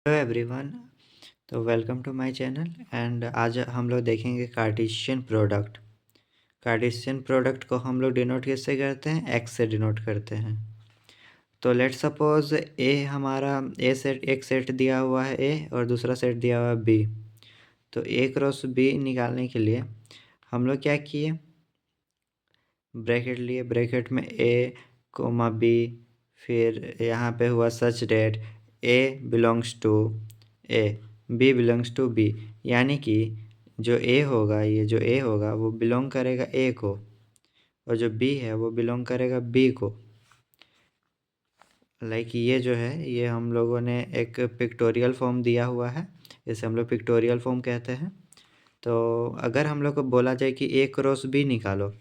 Hello everyone. तो welcome to my channel and आज हम लोग देखेंगे कार्टेशियन प्रोडक्ट। कार्टेशियन प्रोडक्ट को हम लोग डिनोट किससे करते हैं? एक्स से डिनोट करते हैं। तो लेट सपोज ए हमारा ए सेट एक सेट दिया हुआ है ए और दूसरा सेट दिया हुआ है बी। तो ए क्रॉस बी निकालने के लिए हम लोग क्या किए? ब्रैकेट लिए, ब्रैकेट में ए कोमा बी, फिर यहाँ पे हुआ such that A belongs to A, B belongs to B, यानी कि जो ए होगा, ये जो ए होगा वो बिलोंग करेगा ए को, और जो बी है वो बिलोंग करेगा बी को। लाइक ये जो है ये हम लोगों ने एक पिक्टोरियल फॉर्म दिया हुआ है, इसे हम लोग पिक्टोरियल फॉर्म कहते हैं। तो अगर हम लोग को बोला जाए कि ए क्रॉस बी निकालो,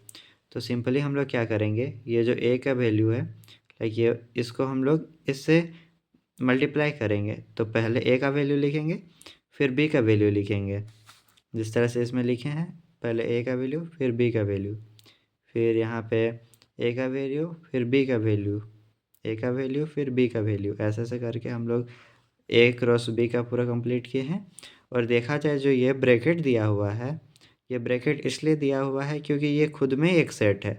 तो सिंपली हम लोग क्या करेंगे, ये जो ए का वैल्यू है लाइक ये इसको हम लोग इससे मल्टीप्लाई करेंगे। तो पहले ए का वैल्यू लिखेंगे, फिर बी का वैल्यू लिखेंगे, जिस तरह से इसमें लिखे हैं। पहले ए का वैल्यू, फिर बी का वैल्यू, फिर यहाँ पे ए का वैल्यू, फिर बी का वैल्यू, ए का वैल्यू, फिर बी का वैल्यू, ऐसे ऐसे करके हम लोग ए क्रॉस बी का पूरा कंप्लीट किए हैं। और देखा जाए जो ये ब्रैकेट दिया हुआ है, ये ब्रैकेट इसलिए दिया हुआ है क्योंकि ये खुद में एक सेट है,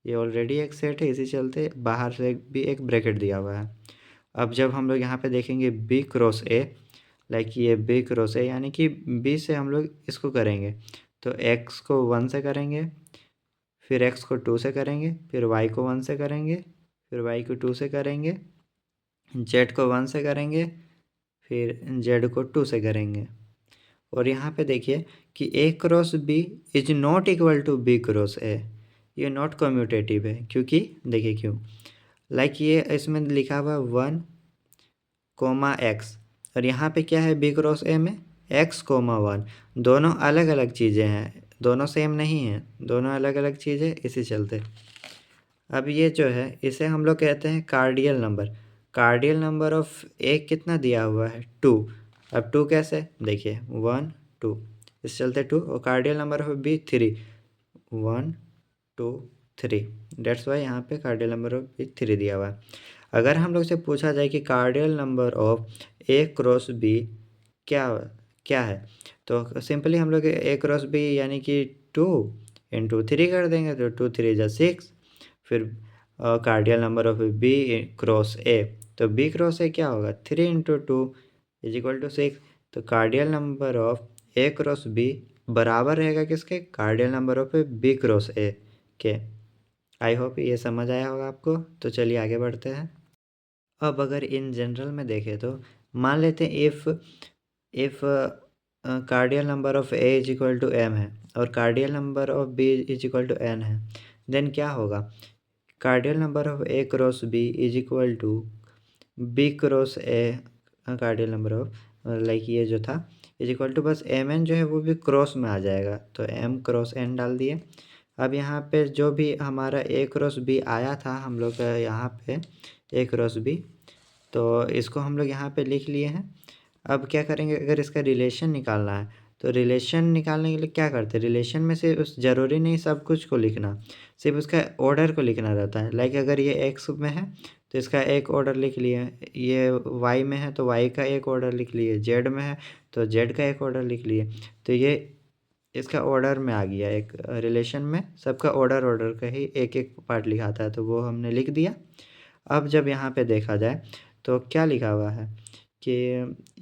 ये ऑलरेडी एक सेट है, इसी चलते बाहर से भी एक ब्रैकेट दिया हुआ है। अब जब हम लोग यहाँ पे देखेंगे बी क्रॉस ए, लाइक ये बी क्रॉस ए यानी कि बी से हम लोग इसको करेंगे, तो एक्स को 1 से करेंगे, फिर एक्स को 2 से करेंगे, फिर वाई को 1 से करेंगे, फिर वाई को 2 से करेंगे, जेड को 1 से करेंगे, फिर जेड को 2 से करेंगे। और यहाँ पे देखिए कि A cross B is not equal to B cross A, ये नॉट कम्यूटेटिव है। क्योंकि देखिए क्यों, लाइक ये इसमें लिखा हुआ 1 कोमा एक्स, और यहाँ पे क्या है बी क्रॉस ए में एक्स कोमा 1, दोनों अलग अलग चीज़ें हैं, दोनों सेम नहीं हैं, दोनों अलग अलग चीज़ें, इसी चलते अब ये जो है इसे हम लोग कहते हैं कार्डियल नंबर। कार्डियल नंबर ऑफ ए कितना दिया हुआ है? 2। अब 2 कैसे? देखिए 1 2, इस चलते 2, और cardinal number of B 3, 1 2 3, that's why यहाँ पे कार्डियल नंबर ऑफ बी 3 दिया हुआ है। अगर हम लोग से पूछा जाए कि cardinal number of A cross B क्या क्या है, तो सिंपली हम लोग ए क्रॉस बी यानी कि 2 इंटू 3 कर देंगे, तो 2 3 जा 6। फिर cardinal number of B cross A, तो बी क्रॉस ए क्या होगा? 3 इंटू 2 इज इक्वल टू 6। तो cardinal number of A cross B बराबर रहेगा किसके? Cardinal number of B cross A के। आई होप ये समझ आया होगा आपको। तो चलिए आगे बढ़ते हैं। अब अगर इन जनरल में देखें तो मान लेते हैं if cardinal number of A is equal to M है और cardinal number of B is equal to N है, देन क्या होगा? Cardinal number of A cross B is equal to B cross A cardinal number of, like ये जो था is equal to, बस M N जो है वो भी क्रॉस में आ जाएगा, तो एम क्रॉस एन डाल दिए। अब यहाँ पे जो भी हमारा ए क्रॉस बी आया था हम लोग का यहाँ पे ए क्रॉस बी, तो इसको हम लोग यहाँ पे लिख लिए हैं। अब क्या करेंगे, अगर इसका रिलेशन निकालना है तो रिलेशन निकालने के लिए क्या करते हैं, रिलेशन में से उस ज़रूरी नहीं सब कुछ को लिखना, सिर्फ उसका ऑर्डर को लिखना रहता है। लाइक अगर ये एक्स में है तो इसका एक ऑर्डर लिख लिए, ये वाई में है तो वाई का एक ऑर्डर लिख लिए, जेड में है तो जेड का एक ऑर्डर लिख लिए। तो ये इसका ऑर्डर में आ गया, एक रिलेशन में सबका ऑर्डर ऑर्डर का ही एक एक पार्ट लिखाता है, तो वो हमने लिख दिया। अब जब यहाँ पे देखा जाए तो क्या लिखा हुआ है कि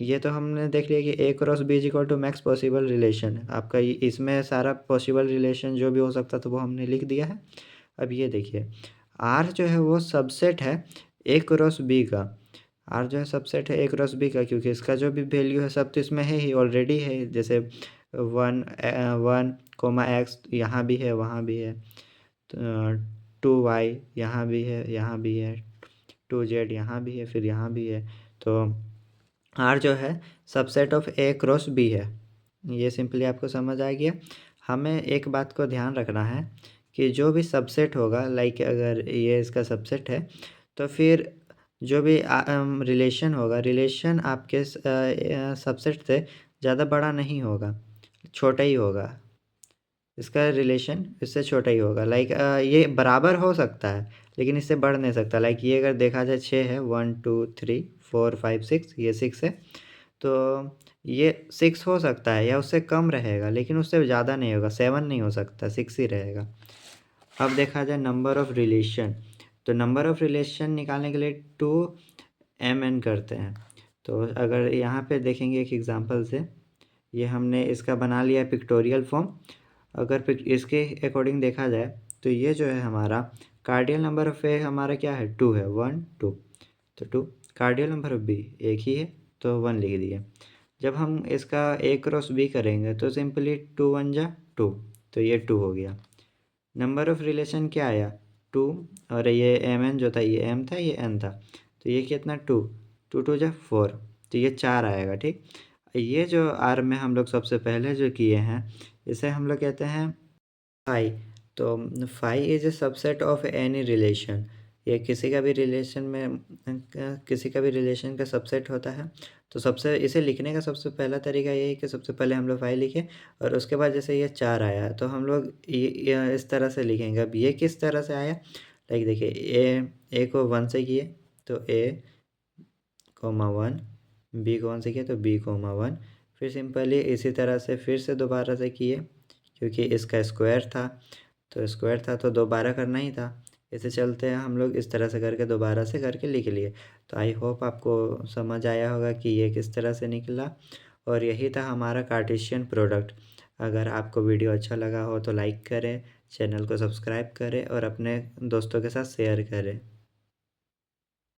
ये तो हमने देख लिया कि A cross B is equal to max possible relation, आपका ये इसमें सारा पॉसिबल रिलेशन जो भी हो सकता था वो हमने लिख दिया है। अब ये देखिए आर जो है वो सबसेट है ए क्रॉस बी का, आर जो है सबसेट है ए क्रॉस बी का, क्योंकि इसका जो भी वैल्यू है सब तो इसमें है ही, ऑलरेडी है। जैसे 1 कोमा एक्स यहाँ भी है, वहाँ भी है, 2 वाई यहाँ भी है, यहाँ भी है, 2 जेड यहाँ भी है, फिर यहाँ भी है। तो आर जो है subset of A cross B है। ये सिंपली आपको समझ आ गया। हमें एक बात को ध्यान रखना है कि जो भी सबसेट होगा, लाइक अगर ये इसका सबसेट है तो फिर जो भी रिलेशन होगा, रिलेशन आपके सबसेट से ज़्यादा बड़ा नहीं होगा, छोटा ही होगा। इसका रिलेशन इससे छोटा ही होगा। लाइक ये बराबर हो सकता है लेकिन इससे बढ़ नहीं सकता। लाइक ये अगर देखा जाए 6 है, 1 2 3 4 5 6, ये 6 है, तो ये 6 हो सकता है या उससे कम रहेगा, लेकिन उससे ज़्यादा नहीं होगा, 7 नहीं हो सकता, 6 ही रहेगा। अब देखा जाए नंबर ऑफ़ रिलेशन, तो नंबर ऑफ़ रिलेशन निकालने के लिए 2mn करते हैं। तो अगर यहाँ पे देखेंगे एक एग्ज़ाम्पल से, ये हमने इसका बना लिया है पिक्टोरियल फॉर्म। अगर इसके अकॉर्डिंग देखा जाए तो ये जो है हमारा कार्डियल नंबर ऑफ़ ए हमारा क्या है, 2 है, 1 2, तो 2। कार्डियल नंबर ऑफ़ बी एक ही है तो 1 लिख दिए। जब हम इसका ए क्रॉस बी करेंगे तो सिंपली 2 1 जा 2, तो ये 2 हो गया। नंबर ऑफ़ रिलेशन क्या आया, 2, और ये एम एन जो था, ये एम था, ये एन था, तो ये कितना 2, 2 2 जा 4, तो ये 4 आएगा। ठीक, ये जो आर में हम लोग सबसे पहले जो किए हैं, इसे हम लोग कहते हैं फाई। तो phi is a subset of any relation, ये किसी का भी रिलेशन में किसी का भी रिलेशन का सबसेट होता है। तो सबसे इसे लिखने का सबसे पहला तरीका ये है कि सबसे पहले हम लोग फाई लिखें, और उसके बाद जैसे ये 4 आया तो हम लोग ये इस तरह से लिखेंगे। अब ये किस तरह से आया, लाइक देखिए, ए को 1 से किए तो ए कोमा 1, बी को 1 से किए तो बी कोमा 1, फिर सिंपली इसी तरह से फिर से दोबारा से किए, क्योंकि इसका स्क्वायर था, तो स्क्वायर था तो दोबारा करना ही था। इसे चलते हैं हम लोग इस तरह से करके दोबारा से करके लिख लिए। तो आई होप आपको समझ आया होगा कि ये किस तरह से निकला, और यही था हमारा कार्टेशियन प्रोडक्ट। अगर आपको वीडियो अच्छा लगा हो तो लाइक करें, चैनल को सब्सक्राइब करें और अपने दोस्तों के साथ शेयर करें।